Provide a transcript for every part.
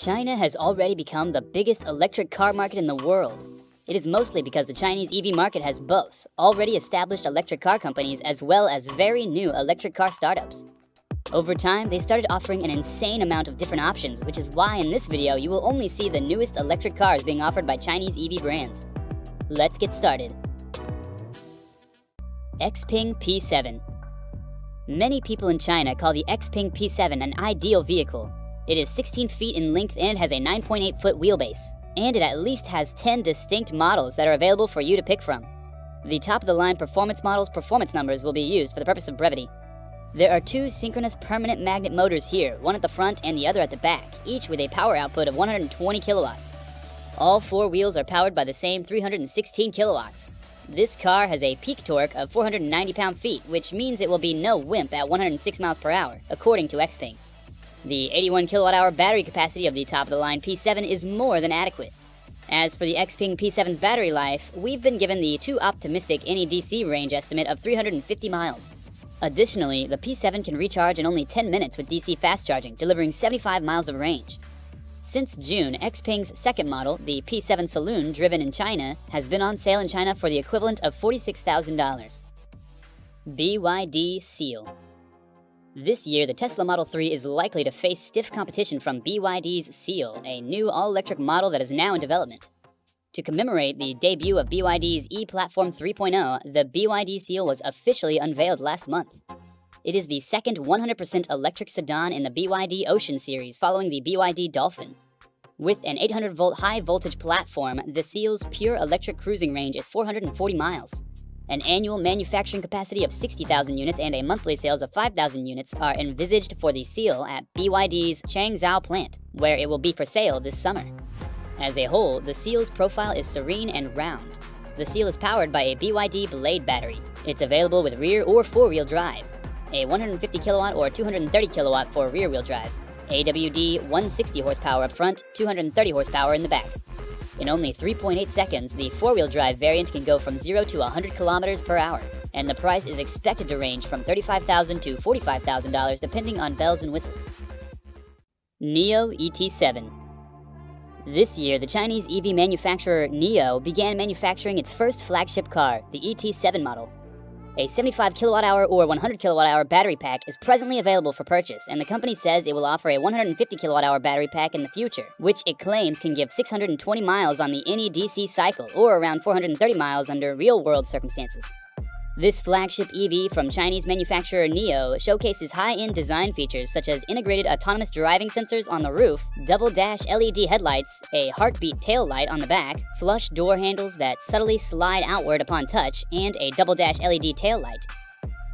China has already become the biggest electric car market in the world. It is mostly because the Chinese EV market has both already established electric car companies as well as very new electric car startups. Over time, they started offering an insane amount of different options, which is why in this video you will only see the newest electric cars being offered by Chinese EV brands. Let's get started. Xpeng P7. Many people in China call the Xpeng P7 an ideal vehicle. It is 16 feet in length and has a 9.8-foot wheelbase, and it at least has 10 distinct models that are available for you to pick from. The top-of-the-line performance model's performance numbers will be used for the purpose of brevity. There are two synchronous permanent magnet motors here, one at the front and the other at the back, each with a power output of 120 kilowatts. All four wheels are powered by the same 316 kilowatts. This car has a peak torque of 490 pound-feet, which means it will be no wimp at 106 miles per hour, according to Xpeng. The 81 kilowatt-hour battery capacity of the top-of-the-line P7 is more than adequate. As for the Xpeng P7's battery life, we've been given the too optimistic NEDC range estimate of 350 miles. Additionally, the P7 can recharge in only 10 minutes with DC fast charging, delivering 75 miles of range. Since June, Xpeng's second model, the P7 Saloon, driven in China, has been on sale in China for the equivalent of $46,000. BYD Seal. This year, the Tesla Model 3 is likely to face stiff competition from BYD's Seal, a new all-electric model that is now in development. To commemorate the debut of BYD's e-Platform 3.0, the BYD Seal was officially unveiled last month. It is the second 100% electric sedan in the BYD Ocean series, following the BYD Dolphin. With an 800-volt high-voltage platform, the Seal's pure electric cruising range is 440 miles. An annual manufacturing capacity of 60,000 units and a monthly sales of 5,000 units are envisaged for the Seal at BYD's Changzhou plant, where it will be for sale this summer. As a whole, the Seal's profile is serene and round. The Seal is powered by a BYD Blade battery. It's available with rear or four-wheel drive, a 150 kilowatt or 230 kilowatt for rear-wheel drive, AWD 160 horsepower up front, 230 horsepower in the back. In only 3.8 seconds, the four-wheel drive variant can go from 0 to 100 kilometers per hour, and the price is expected to range from $35,000 to $45,000 depending on bells and whistles. NIO ET7. This year, the Chinese EV manufacturer NIO began manufacturing its first flagship car, the ET7 model. A 75 kilowatt-hour or 100 kilowatt-hour battery pack is presently available for purchase, and the company says it will offer a 150 kilowatt-hour battery pack in the future, which it claims can give 620 miles on the NEDC cycle, or around 430 miles under real-world circumstances. This flagship EV from Chinese manufacturer NIO showcases high-end design features such as integrated autonomous driving sensors on the roof, double-dash LED headlights, a heartbeat tail light on the back, flush door handles that subtly slide outward upon touch, and a double-dash LED tail light.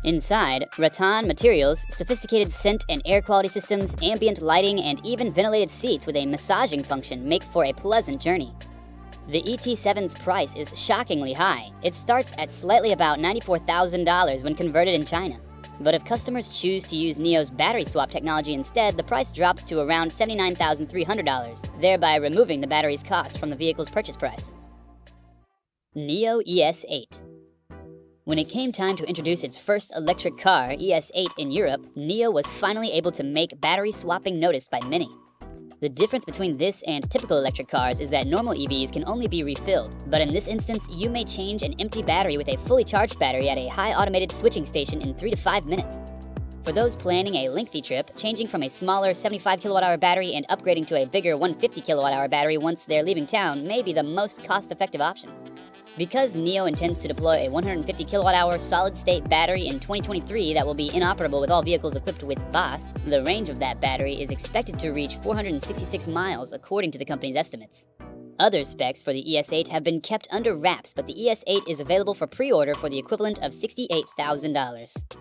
Inside, rattan materials, sophisticated scent and air quality systems, ambient lighting, and even ventilated seats with a massaging function make for a pleasant journey. The ET7's price is shockingly high. It starts at slightly about $94,000 when converted in China. But if customers choose to use NIO's battery swap technology instead, the price drops to around $79,300, thereby removing the battery's cost from the vehicle's purchase price. NIO ES8. When it came time to introduce its first electric car, ES8, in Europe, NIO was finally able to make battery swapping noticed by many. The difference between this and typical electric cars is that normal EVs can only be refilled, but in this instance, you may change an empty battery with a fully charged battery at a high automated switching station in 3 to 5 minutes. For those planning a lengthy trip, changing from a smaller 75 kilowatt-hour battery and upgrading to a bigger 150 kilowatt-hour battery once they're leaving town may be the most cost-effective option. Because NIO intends to deploy a 150 kilowatt-hour solid-state battery in 2023 that will be inoperable with all vehicles equipped with BOS, the range of that battery is expected to reach 466 miles according to the company's estimates. Other specs for the ES8 have been kept under wraps, but the ES8 is available for pre-order for the equivalent of $68,000.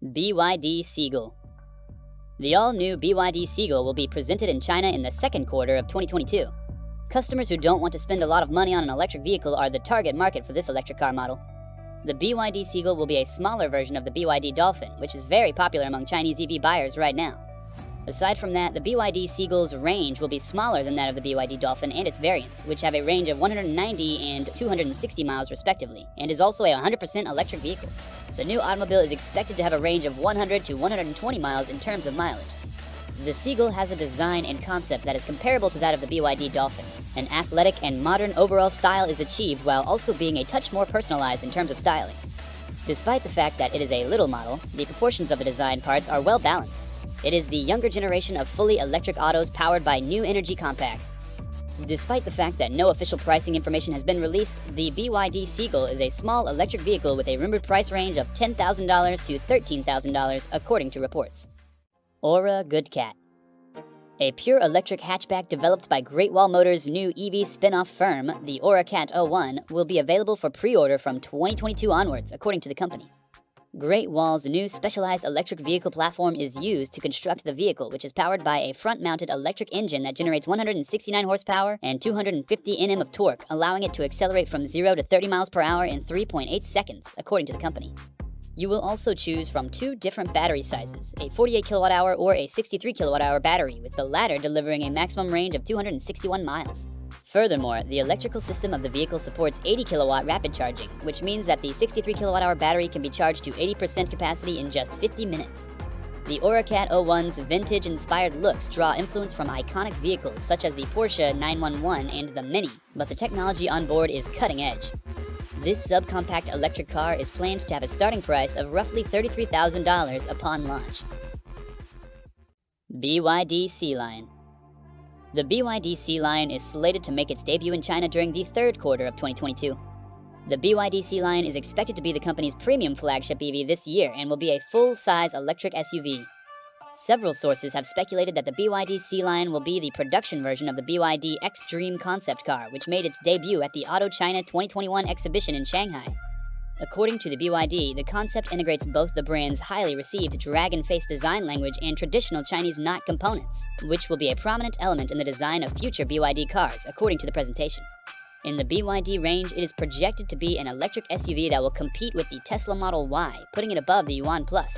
BYD Seagull. The all-new BYD Seagull will be presented in China in the second quarter of 2022. Customers who don't want to spend a lot of money on an electric vehicle are the target market for this electric car model. The BYD Seagull will be a smaller version of the BYD Dolphin, which is very popular among Chinese EV buyers right now. Aside from that, the BYD Seagull's range will be smaller than that of the BYD Dolphin and its variants, which have a range of 190 and 260 miles respectively, and is also a 100% electric vehicle. The new automobile is expected to have a range of 100 to 120 miles in terms of mileage. the Seagull has a design and concept that is comparable to that of the BYD Dolphin. An athletic and modern overall style is achieved while also being a touch more personalized in terms of styling. Despite the fact that it is a little model, the proportions of the design parts are well balanced. It is the younger generation of fully electric autos powered by new energy compacts. Despite the fact that no official pricing information has been released, the BYD Seagull is a small electric vehicle with a rumored price range of $10,000 to $13,000 according to reports. Aura GoodCat. A pure electric hatchback developed by Great Wall Motors' new EV spin-off firm, the AuraCat 01, will be available for pre-order from 2022 onwards, according to the company. Great Wall's new specialized electric vehicle platform is used to construct the vehicle, which is powered by a front-mounted electric engine that generates 169 horsepower and 250 Nm of torque, allowing it to accelerate from 0 to 30 miles per hour in 3.8 seconds, according to the company. You will also choose from 2 different battery sizes, a 48 kWh or a 63 kWh battery, with the latter delivering a maximum range of 261 miles. Furthermore, the electrical system of the vehicle supports 80 kW rapid charging, which means that the 63 kWh battery can be charged to 80% capacity in just 50 minutes. The AuraCat 01's vintage-inspired looks draw influence from iconic vehicles such as the Porsche 911 and the Mini, but the technology on board is cutting edge. This subcompact electric car is planned to have a starting price of roughly $33,000 upon launch. BYD Sea Lion. The BYD Sea Lion is slated to make its debut in China during the third quarter of 2022. The BYD Sea Lion is expected to be the company's premium flagship EV this year and will be a full-size electric SUV. Several sources have speculated that the BYD Sea Lion will be the production version of the BYD X-Dream concept car, which made its debut at the Auto China 2021 exhibition in Shanghai. According to the BYD, the concept integrates both the brand's highly received dragon face design language and traditional Chinese knot components, which will be a prominent element in the design of future BYD cars, according to the presentation. In the BYD range, it is projected to be an electric SUV that will compete with the Tesla Model Y, putting it above the Yuan Plus.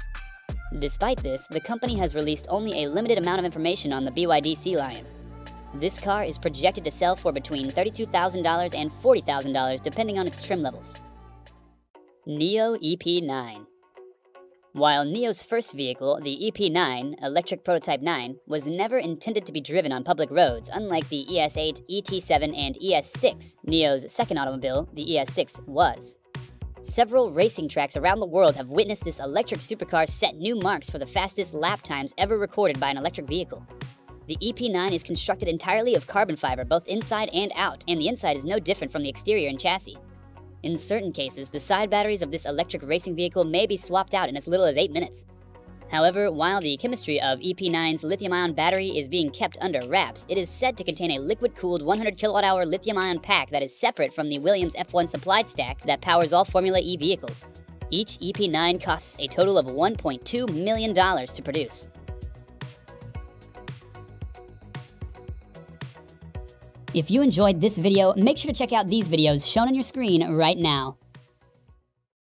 Despite this, the company has released only a limited amount of information on the BYD Sea Lion. This car is projected to sell for between $32,000 and $40,000 depending on its trim levels. NIO EP9. While NIO's first vehicle, the EP9, Electric Prototype 9, was never intended to be driven on public roads, unlike the ES8, ET7, and ES6, NIO's second automobile, the ES6, was. Several racing tracks around the world have witnessed this electric supercar set new marks for the fastest lap times ever recorded by an electric vehicle. The EP9 is constructed entirely of carbon fiber, both inside and out, and the inside is no different from the exterior and chassis. In certain cases, the side batteries of this electric racing vehicle may be swapped out in as little as 8 minutes. However, while the chemistry of EP9's lithium-ion battery is being kept under wraps, it is said to contain a liquid-cooled 100 kWh lithium-ion pack that is separate from the Williams F1 supplied stack that powers all Formula E vehicles. Each EP9 costs a total of $1.2 million to produce. If you enjoyed this video, make sure to check out these videos shown on your screen right now.